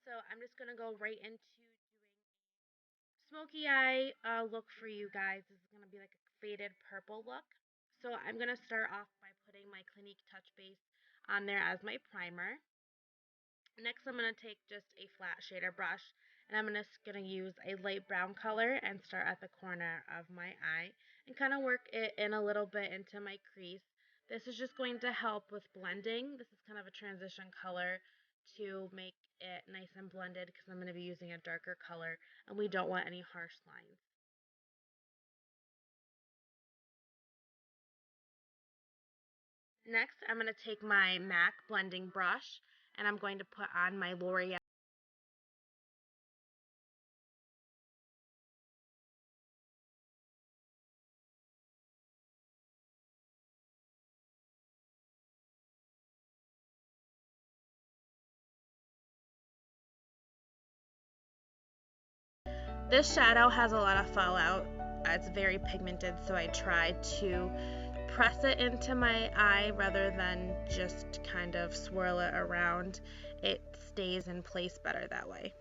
So I'm just going to go right into doing Smokey Eye look for you guys. This is going to be like a faded purple look. So I'm going to start off by putting my Clinique Touch Base on there as my primer. Next, I'm going to take just a flat shader brush, and I'm just going to use a light brown color and start at the corner of my eye and kind of work it in a little bit into my crease. This is just going to help with blending. This is kind of a transition color to make it nice and blended because I'm going to be using a darker color and we don't want any harsh lines. Next, I'm going to take my MAC blending brush and I'm going to put on my Loreal. This shadow has a lot of fallout. It's very pigmented, so I try to press it into my eye rather than just kind of swirl it around. It stays in place better that way.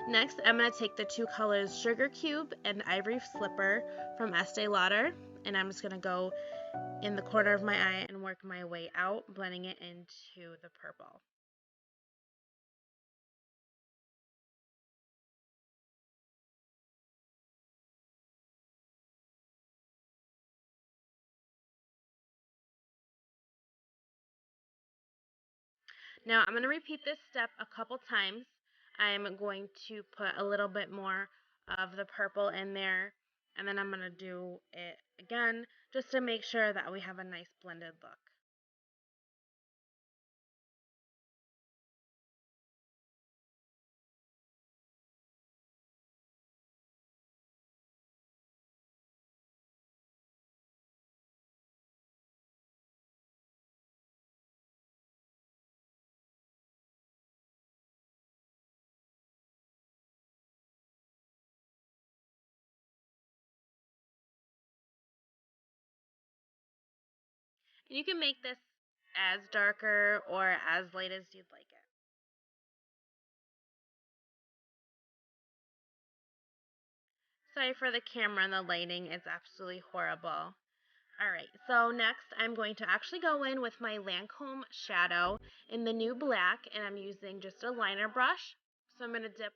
Next, I'm going to take the two colors Sugar Cube and Ivory Slipper from Estee Lauder, and I'm just going to go in the corner of my eye and work my way out, blending it into the purple. Now I'm going to repeat this step a couple times. I'm going to put a little bit more of the purple in there, and then I'm going to do it again just to make sure that we have a nice blended look. And you can make this as darker or as light as you'd like it. Sorry for the camera and the lighting, it's absolutely horrible. Alright, so next I'm going to actually go in with my Lancome shadow in the new black, and I'm using just a liner brush. So I'm going to dip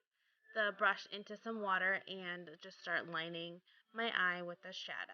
the brush into some water and just start lining my eye with the shadow.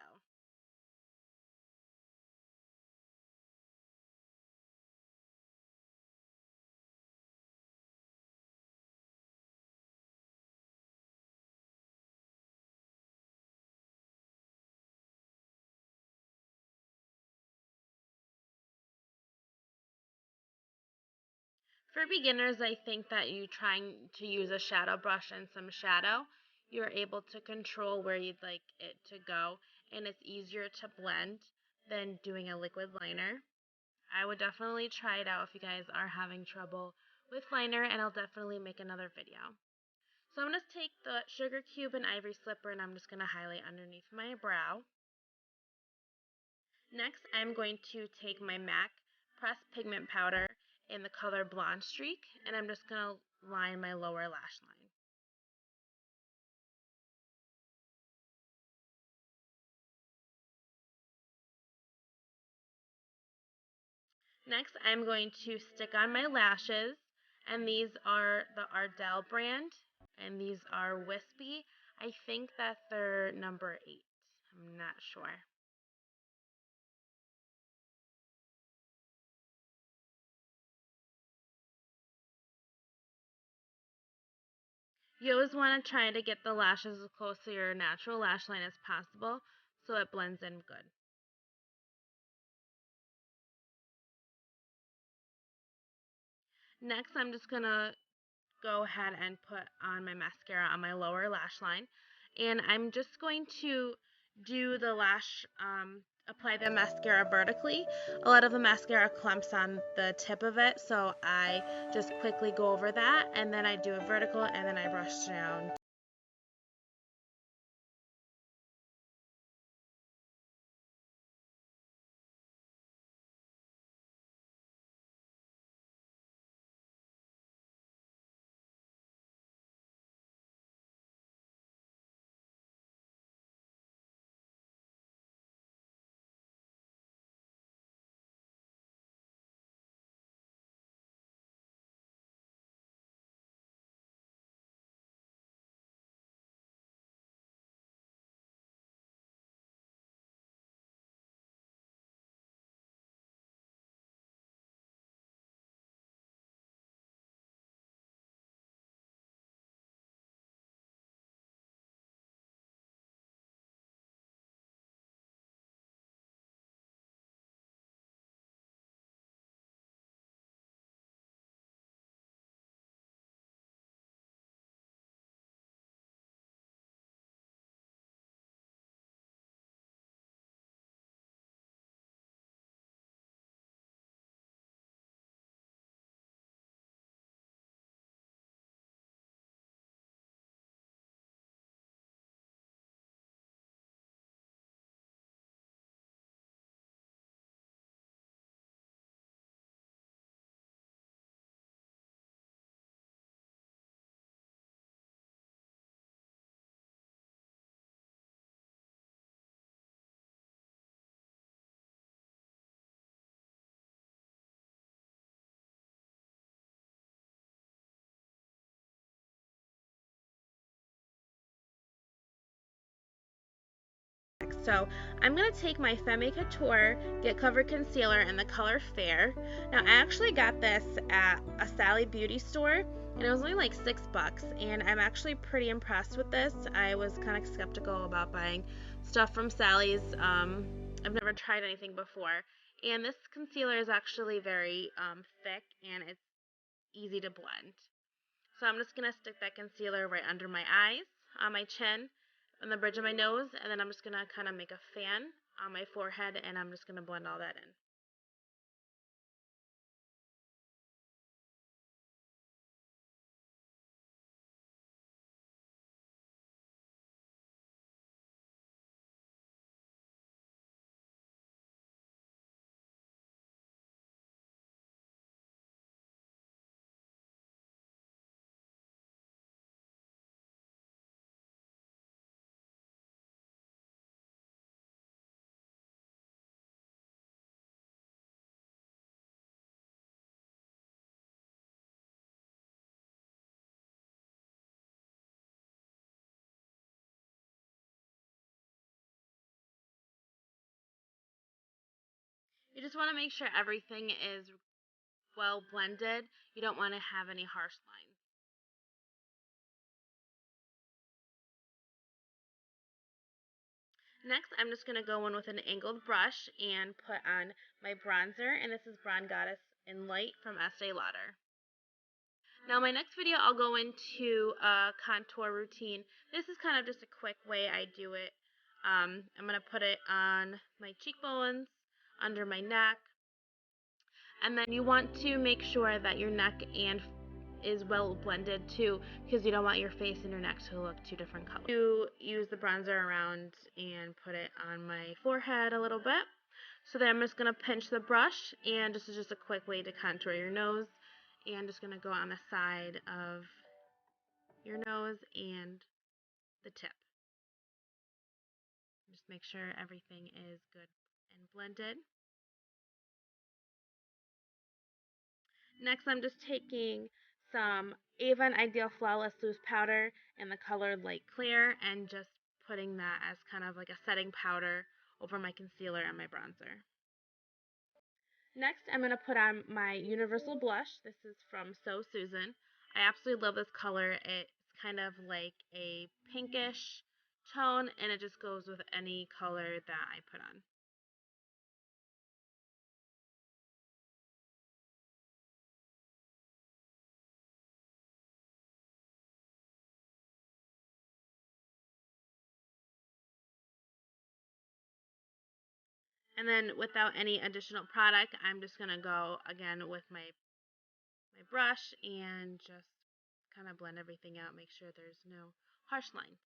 For beginners, I think that you trying to use a shadow brush and some shadow, you're able to control where you'd like it to go, and it's easier to blend than doing a liquid liner. I would definitely try it out if you guys are having trouble with liner, and I'll definitely make another video. So I'm going to take the Sugar Cube and Ivory Slipper, and I'm just going to highlight underneath my brow. Next, I'm going to take my MAC Pressed Pigment Powder in the color Blonde Streak, and I'm just going to line my lower lash line. Next, I'm going to stick on my lashes, and these are the Ardele brand, and these are Whispy. I think that they're number 8. I'm not sure. You always want to try to get the lashes as close to your natural lash line as possible so it blends in good. Next, I'm just going to go ahead and put on my mascara on my lower lash line. And I'm just going to do the lash, apply the mascara vertically. A lot of the mascara clumps on the tip of it, so I just quickly go over that, and then I do a vertical, and then I brush down. So I'm going to take my Femme Couture Get Covered Concealer in the color Fair. Now I actually got this at a Sally Beauty store and it was only like $6, and I'm actually pretty impressed with this. I was kind of skeptical about buying stuff from Sally's. I've never tried anything before, and this concealer is actually very thick and it's easy to blend. So I'm just going to stick that concealer right under my eyes, on my chin, on the bridge of my nose, and then I'm just going to kind of make a fan on my forehead, and I'm just going to blend all that in. You just want to make sure everything is well blended. You don't want to have any harsh lines. Next, I'm just going to go in with an angled brush and put on my bronzer, and this is Bron Goddess in Light from Estee Lauder. Now, my next video, I'll go into a contour routine. This is kind of just a quick way I do it. I'm going to put it on my cheekbones, under my neck, and then you want to make sure that your neck and is well blended too, because you don't want your face and your neck to look two different colors. To use the bronzer around and put it on my forehead a little bit. So then I'm just going to pinch the brush, and this is just a quick way to contour your nose. And just going to go on the side of your nose and the tip. Just make sure everything is good and blended. Next, I'm just taking some Avon Ideal Flawless Loose Powder in the color Light Clear and just putting that as kind of like a setting powder over my concealer and my bronzer. Next, I'm going to put on my Universal Blush. This is from So Susan. I absolutely love this color. It's kind of like a pinkish tone, and it just goes with any color that I put on. And then without any additional product, I'm just going to go again with my brush and just kind of blend everything out, make sure there's no harsh line.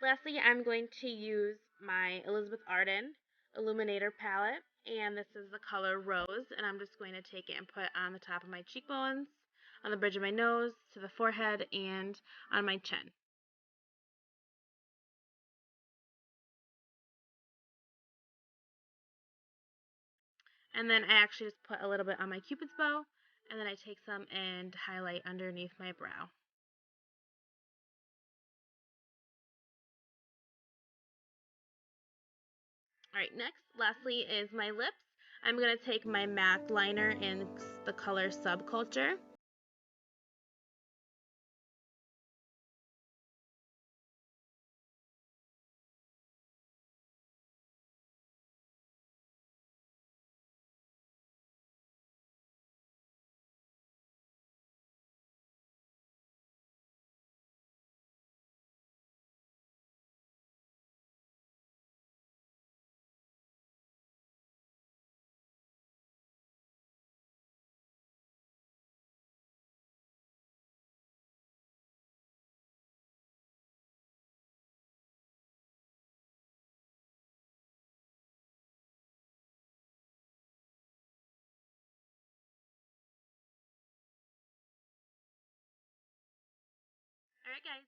Lastly, I'm going to use my Elizabeth Arden Illuminator palette, and this is the color Rose, and I'm just going to take it and put it on the top of my cheekbones, on the bridge of my nose, to the forehead, and on my chin. And then I actually just put a little bit on my Cupid's bow, and then I take some and highlight underneath my brow. Alright, next, lastly, is my lips. I'm going to take my MAC liner in the color Subculture. Alright, guys.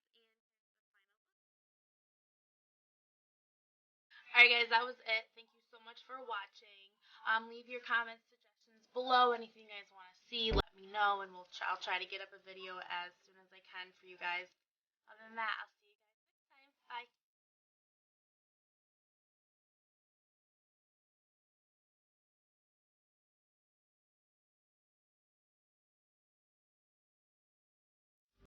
Alright, guys, that was it. Thank you so much for watching. Leave your comments, suggestions below. Anything you guys want to see, let me know, and I'll try to get up a video as soon as I can for you guys. Other than that, I'll see you guys next time. Bye.